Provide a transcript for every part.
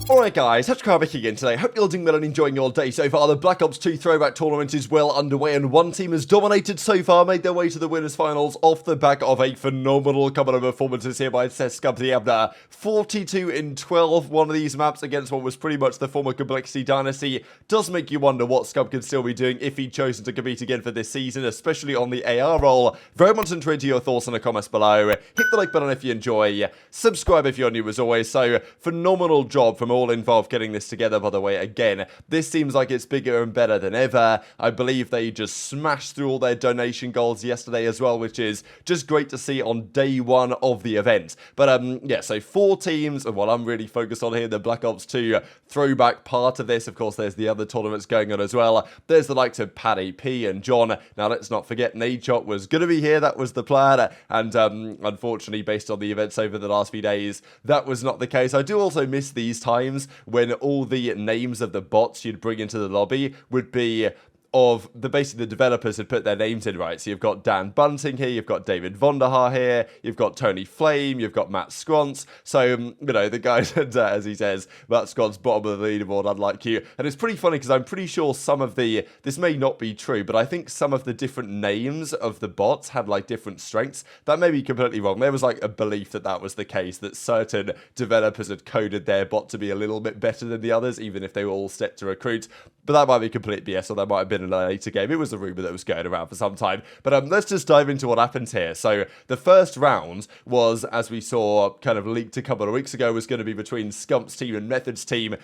Alright guys, TacticalRab again today. Hope you're all doing well and enjoying your day so far. The Black Ops 2 Throwback Tournament is well underway and one team has dominated so far, made their way to the winners finals off the back of a phenomenal couple of performances here by Scump Goes Off. 42 in 12, one of these maps against what was pretty much the former Complexity Dynasty. Does make you wonder what Scump could still be doing if he'd chosen to compete again for this season, especially on the AR role. Very much into your thoughts in the comments below. Hit the like button if you enjoy, subscribe if you're new as always. So, phenomenal job from all involved getting this together, by the way. Again, this seems like it's bigger and better than ever. I believe they just smashed through all their donation goals yesterday as well, which is just great to see on day one of the event. But yeah, so 4 teams, and what I'm really focused on here, the Black Ops 2 throwback part of this. Of course, there's the other tournaments going on as well. There's the likes of Paddy P and John. Now, let's not forget, Nadeshot was going to be here. That was the plan. And unfortunately, based on the events over the last few days, that was not the case. I do also miss these times when all the names of the bots you'd bring into the lobby would be of basically the developers had put their names in, right? So you've got Dan Bunting here, you've got David Vonderhaar here, you've got Tony Flame, you've got Matt Scrons. So, you know, the guys, as he says, Matt Scrons, bottom of the leaderboard, unlike you. And it's pretty funny because I'm pretty sure some of this may not be true, but I think some of the different names of the bots had like different strengths. That may be completely wrong. There was like a belief that that was the case, that certain developers had coded their bot to be a little bit better than the others, even if they were all set to recruit. But that might be complete BS, or that might have been in a later game. It was a rumor that was going around for some time. But let's just dive into what happens here. So the first round was, as we saw kind of leaked a couple of weeks ago, was going to be between Scump's team and Methodz' team.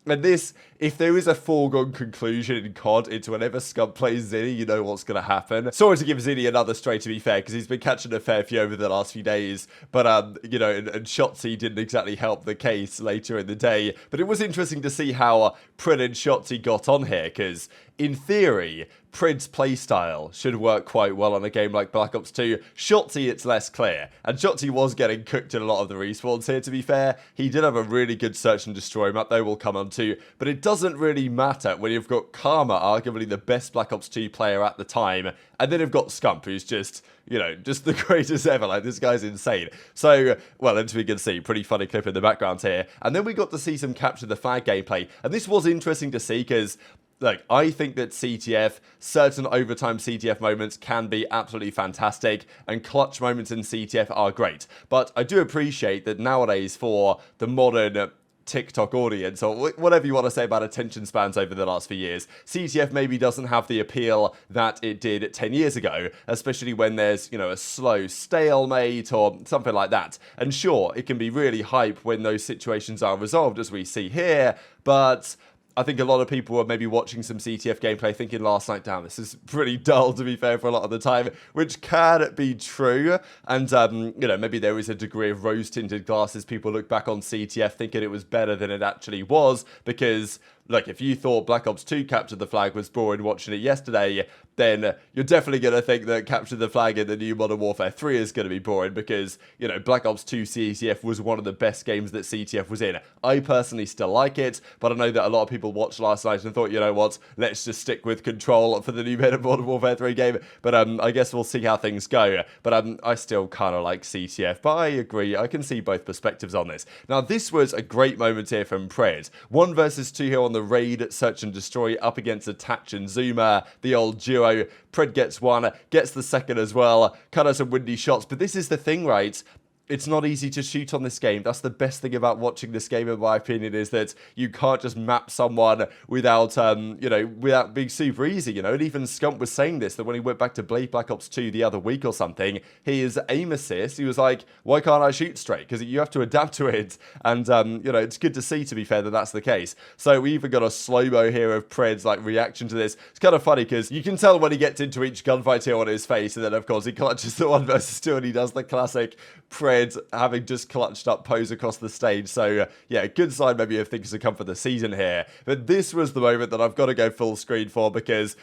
And this, if there is a foregone conclusion in COD into whenever Scump plays Zinni, you know what's going to happen. Sorry to give Zinni another straight, to be fair, because he's been catching a fair few over the last few days. But, you know, and Shotzzy didn't exactly help the case later in the day. But it was interesting to see how Pred and Shotzzy got on here, because in theory, Pred's playstyle should work quite well on a game like Black Ops 2. Shotzzy, it's less clear. And Shotzzy was getting cooked in a lot of the respawns here, to be fair. He did have a really good search and destroy map, though, we'll come on to. But it doesn't really matter when you've got Karma, arguably the best Black Ops 2 player at the time, and then you've got Scump, who's just, you know, just the greatest ever. Like, this guy's insane. So, well, as we can see, pretty funny clip in the background here. And then we got to see some Capture the Flag gameplay. And this was interesting to see, because look, I think that CTF, certain overtime CTF moments can be absolutely fantastic, and clutch moments in CTF are great. But I do appreciate that nowadays, for the modern TikTok audience, or whatever you want to say about attention spans over the last few years, CTF maybe doesn't have the appeal that it did 10 years ago, especially when there's, you know, a slow stalemate or something like that. And sure, it can be really hype when those situations are resolved, as we see here, but I think a lot of people were maybe watching some CTF gameplay thinking last night, damn, this is pretty dull, to be fair, for a lot of the time, which can be true. And, you know, maybe there is a degree of rose-tinted glasses. People look back on CTF thinking it was better than it actually was, because look, if you thought Black Ops 2 Capture the Flag was boring watching it yesterday, then you're definitely going to think that Capture the Flag in the new Modern Warfare 3 is going to be boring, because, you know, Black Ops 2 CTF was one of the best games that CTF was in. I personally still like it, but I know that a lot of people watched last night and thought, you know what, let's just stick with Control for the new Modern Warfare 3 game. But I guess we'll see how things go. But I still kind of like CTF, but I agree, I can see both perspectives on this. Now, this was a great moment here from Pred. 1 versus 2 here on the raid, search and destroy, up against Attach and Zuma, the old duo. Pred gets 1, gets the second as well, cut out some windy shots. But this is the thing, right? It's not easy to shoot on this game. That's the best thing about watching this game, in my opinion, is that you can't just map someone without, you know, without being super easy, you know. And even Scump was saying this, that when he went back to play Black Ops 2 the other week or something, his aim assist, he was like, why can't I shoot straight? Because you have to adapt to it. And, you know, it's good to see, to be fair, that that's the case. So we even got a slow-mo here of Pred's, like, reaction to this. It's kind of funny, because you can tell when he gets into each gunfight here on his face, and then, of course, he clutches the 1 versus 2, and he does the classic Pred having just clutched up pose across the stage. So yeah, good sign maybe of things to come for the season here. But this was the moment that I've got to go full screen for, because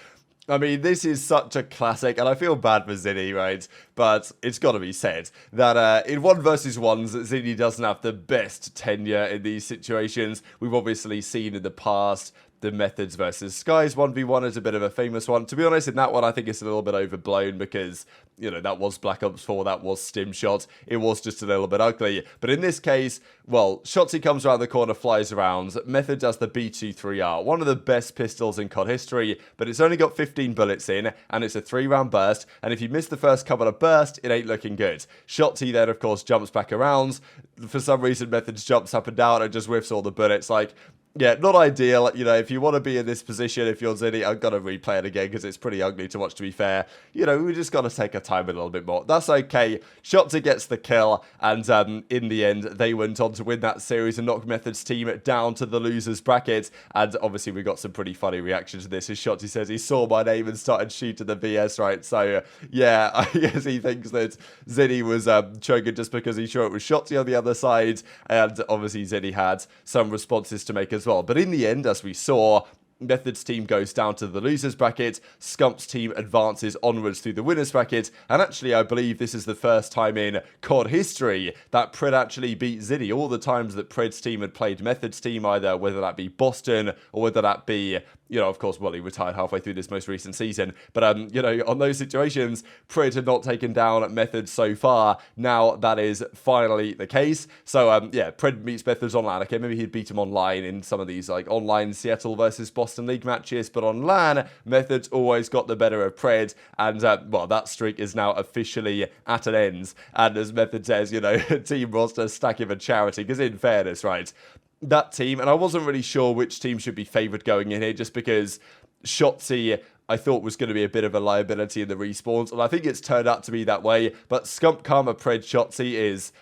I mean, this is such a classic, and I feel bad for Zinni, right? But it's got to be said that in 1 versus 1s, Zinni doesn't have the best tenure in these situations. We've obviously seen in the past the Methodz versus Skyz 1v1 is a bit of a famous one. To be honest, in that one, I think it's a little bit overblown because, you know, that was Black Ops 4, that was Stim Shot. It was just a little bit ugly. But in this case, well, Shotzzy comes around the corner, flies around. Methodz has the BO2 Tourney, one of the best pistols in COD history, but it's only got 15 bullets in, and it's a 3-round burst, and if you miss the first couple of bursts, it ain't looking good. Shotzzy then, of course, jumps back around. For some reason, Methodz jumps up and down and just whiffs all the bullets. Like, yeah, not ideal. You know, if you want to be in this position, if you're Zinni, I've got to replay it again because it's pretty ugly to watch, to be fair. You know, we just got to take our time a little bit more. That's okay. Shotzzy gets the kill, and in the end, they went on to win that series and knock Methodz team down to the losers bracket. And obviously, we got some pretty funny reactions to this. As Shotzzy says, he saw my name and started shooting the BS, right? So, yeah, I guess he thinks that Zinni was choking just because he saw it was Shotzzy on the other side. And obviously, Zinni had some responses to make as well. But in the end, as we saw, Methodz team goes down to the losers bracket, Scump's team advances onwards through the winners bracket, and actually I believe this is the first time in COD history that Pred actually beat Zinni. All the times that Pred's team had played Methodz team, either whether that be Boston or whether that be, you know, of course, well, he retired halfway through this most recent season, but you know, on those situations, Pred had not taken down Methodz so far. Now that is finally the case. So yeah, Pred meets Methodz online. Okay, maybe he'd beat him online in some of these like online Seattle versus Boston League matches, but on LAN, Methodz always got the better of Pred, and well, that streak is now officially at an end. And as Methodz says, you know, team roster stack him a charity, because in fairness, right, that team, and I wasn't really sure which team should be favoured going in here, just because Shotzzy, I thought, was going to be a bit of a liability in the respawns, and I think it's turned out to be that way. But Scump, Karma, Pred, Shotzzy is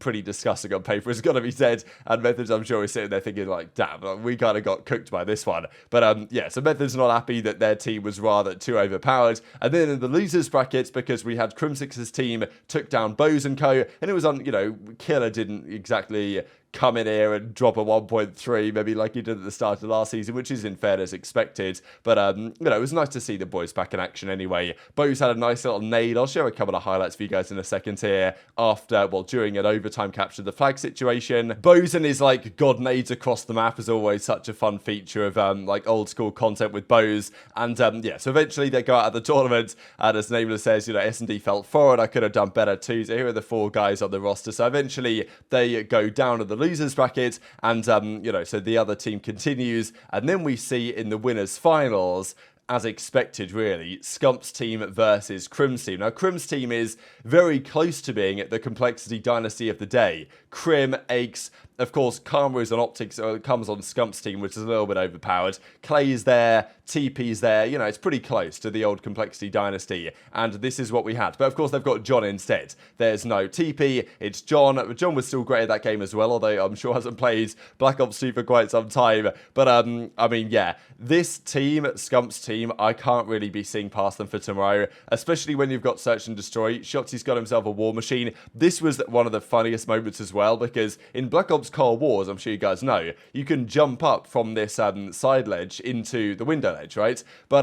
pretty disgusting on paper, it's got to be said. And Methodz, I'm sure, is sitting there thinking like, damn, we kind of got cooked by this one. But yeah, so Methodz not happy that their team was rather too overpowered. And then in the losers brackets, because we had Crimsix's team took down BO2 and co, and it was on, you know, Killer didn't exactly come in here and drop a 1.3, maybe like he did at the start of last season, which is in fairness expected. But, you know, it was nice to see the boys back in action anyway. BO2 had a nice little nade. I'll share a couple of highlights for you guys in a second here. After, well, during an overtime capture the flag situation. BO2 and his, like, god nades across the map is always such a fun feature of, like, old school content with BO2. And, yeah, so eventually they go out of the tournament, and as Nameless says, you know, S&D felt forward. I could have done better too. So here are the 4 guys on the roster. So eventually they go down to the losers bracket, and you know, so the other team continues, and then we see in the winners finals, as expected really, Scump's team versus Crim's team. Now, Crim's team is very close to being the complexity dynasty of the day. Crim, Aches, of course, Karma is on OpTic, so it comes on Scump's team, which is a little bit overpowered. Clay is there, TP's there, you know, it's pretty close to the old complexity dynasty, and this is what we had. But of course, they've got John instead. There's no TP, it's John. John was still great at that game as well, although I'm sure hasn't played Black Ops 2 for quite some time. But, I mean, yeah, this team, Scump's team, I can't really be seeing past them for tomorrow, especially when you've got Search and Destroy. Shotzzy's got himself a war machine. This was one of the funniest moments as well, because in Black Ops Cold Wars, I'm sure you guys know, you can jump up from this side ledge into the window ledge, right? But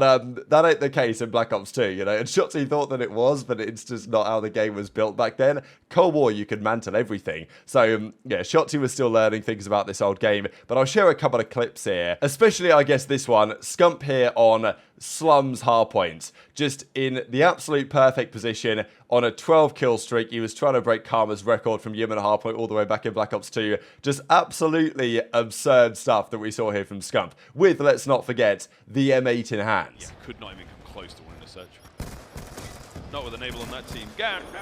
that ain't the case in Black Ops 2, you know, and Shotzzy thought that it was, but it's just not how the game was built back then. Cold War, you could mantle everything. So, yeah, Shotzzy was still learning things about this old game, but I'll share a couple of clips here, especially, I guess, this one. Scump here on Slum's hardpoint, just in the absolute perfect position on a 12 kill streak. He was trying to break Karma's record from Yemen hardpoint all the way back in Black Ops 2. Just absolutely absurd stuff that we saw here from Scump, with, let's not forget, the M8 in hand. Yeah, could not even come close to winning the search. Not with Enable on that team.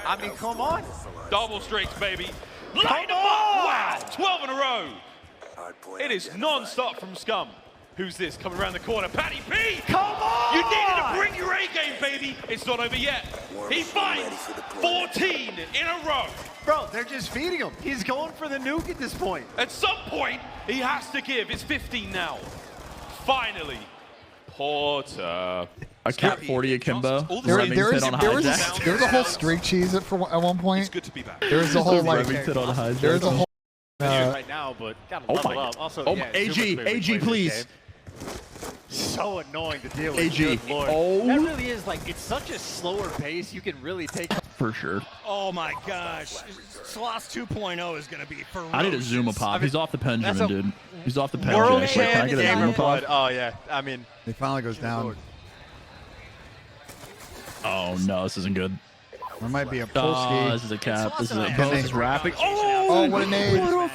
I mean, come on. Double streaks, baby. Light them up! Wow, 12 in a row. It is non-stop from Scump. Who's this coming around the corner? Patty P! Come on! You needed to bring your A game, baby. It's not over yet. He finds 14 in a row. Bro, they're just feeding him. He's going for the nuke at this point. At some point, he has to give. It's 15 now. Finally. Porter. I kept 40 akimbo. There was a whole streak cheese at one point. It's good to be back. There was a whole like. There's a whole. Right now, but gotta level up. Also, yeah, AG, please. so annoying to deal with. AG. Good Lord. Oh. That really is like, it's such a slower pace. You can really take. For sure. Oh my gosh. Sloss 2.0 is going to be ferocious. I need a Zuma pop. He's off the Pendulum, dude. He's off the World Pendulum. Can I get a gamer Zuma pop? blood. Oh yeah, I mean. He finally goes down. Oh no, this isn't good. There might be a Oh, Polski. this is a cap. This is a Can they- Bones rapping. Oh, what a nade.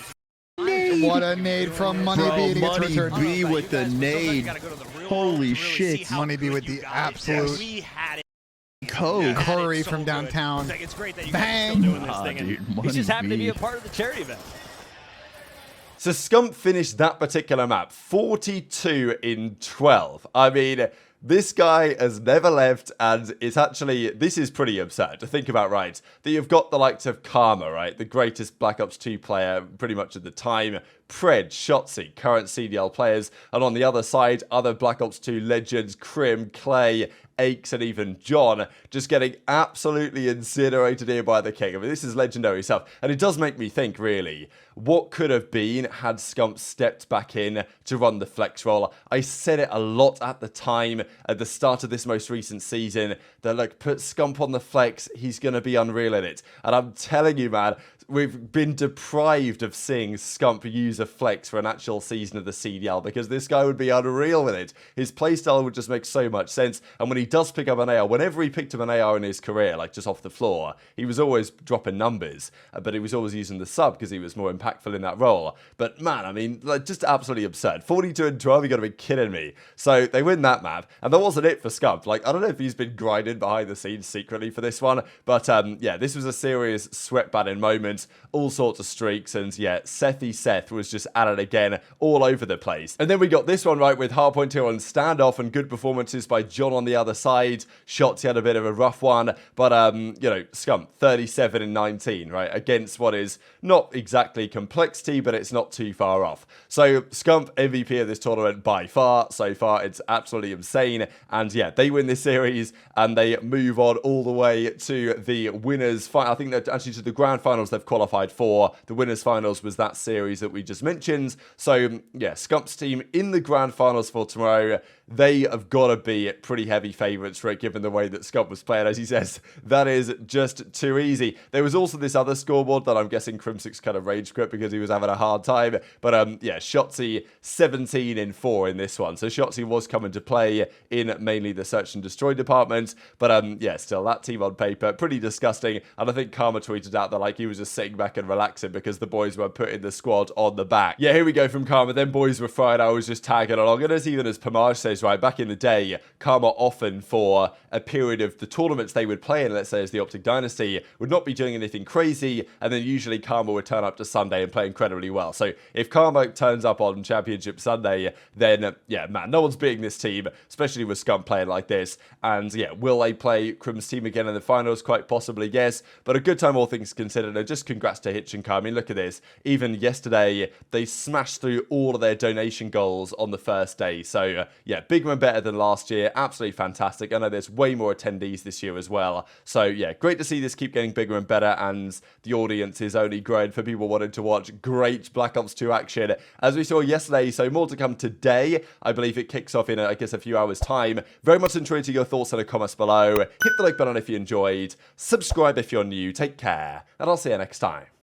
What a nade from Money Bro, B to get to Money return. B with the nade. Holy shit. Money B with the absolute Code. Curry from downtown. It's great that you Bang. guys are still doing this thing. Dude, And he's just happy to be Money a part of the charity event. So Scump finished that particular map 42 in 12. I mean, this guy has never left, and it's actually, this is pretty absurd to think about, right? That you've got the likes of Karma, right? The greatest Black Ops 2 player pretty much at the time. Pred, Shotzzy, current CDL players. And on the other side, other Black Ops 2 legends, Crim, Clay, Aches, and even John, just getting absolutely incinerated here by the king. I mean, this is legendary stuff. And it does make me think, really, what could have been had Scump stepped back in to run the flex role? I said it a lot at the time, at the start of this most recent season, that, look, put Scump on the flex, he's going to be unreal in it. And I'm telling you, man, we've been deprived of seeing Scump use a flex for an actual season of the CDL, because this guy would be unreal with it. His playstyle would just make so much sense. And when he does pick up an AR, whenever he picked up an AR in his career, like just off the floor, he was always dropping numbers, but he was always using the sub because he was more impactful in that role. But man, I mean, like, just absolutely absurd. 42 and 12, you got to be kidding me. So they win that map, and that wasn't it for Scump. Like, I don't know if he's been grinding behind the scenes secretly for this one, but yeah, this was a serious sweat batting moment, all sorts of streaks, and yeah, Seth was just at it again, all over the place. And then we got this one right with Hardpoint here on standoff, and good performances by John on the other side. Shotzzy had a bit of a rough one, but you know, Scump 37 and 19, right, against what is not exactly complexity, but it's not too far off. So Scump MVP of this tournament by far. So far, it's absolutely insane. And yeah, they win this series, and they move on all the way to the winners. I think that actually to the grand finals they've qualified for. The winners finals was that series that we just mentioned. So yeah, Scump's team in the grand finals for tomorrow. They have got to be pretty heavy favourites for it, given the way that Scump was playing. As he says, that is just too easy. There was also this other scoreboard that I'm guessing Crimsix kind of rage quit because he was having a hard time. But yeah, Shotzzy 17 in 4 in this one. So Shotzzy was coming to play in mainly the search and destroy department. But yeah, still, that team on paper, pretty disgusting. And I think Karma tweeted out that like he was just sitting back and relaxing because the boys were putting the squad on the back. Yeah, here we go from Karma. Then boys were fried. I was just tagging along. And as even as Pamaj says, right, back in the day, Karma often for a period of the tournaments they would play in, let's say as the OpTic Dynasty, would not be doing anything crazy, and then usually Karma would turn up to Sunday and play incredibly well. So if Karma turns up on Championship Sunday, then yeah, man, no one's beating this team, especially with Scump playing like this. And yeah, will they play Crim's team again in the finals? Quite possibly, yes, but a good time all things considered. And just congrats to Hitch and Karma. I mean, look at this. Even yesterday, they smashed through all of their donation goals on the first day. So yeah, bigger and better than last year. Absolutely fantastic. I know there's way more attendees this year as well. So yeah, great to see this keep getting bigger and better, and the audience is only growing for people wanting to watch great Black Ops 2 action, as we saw yesterday. So more to come today. I believe it kicks off in, I guess, a few hours' time. Very much intrigued to your thoughts in the comments below. Hit the like button if you enjoyed. Subscribe if you're new. Take care, and I'll see you next time.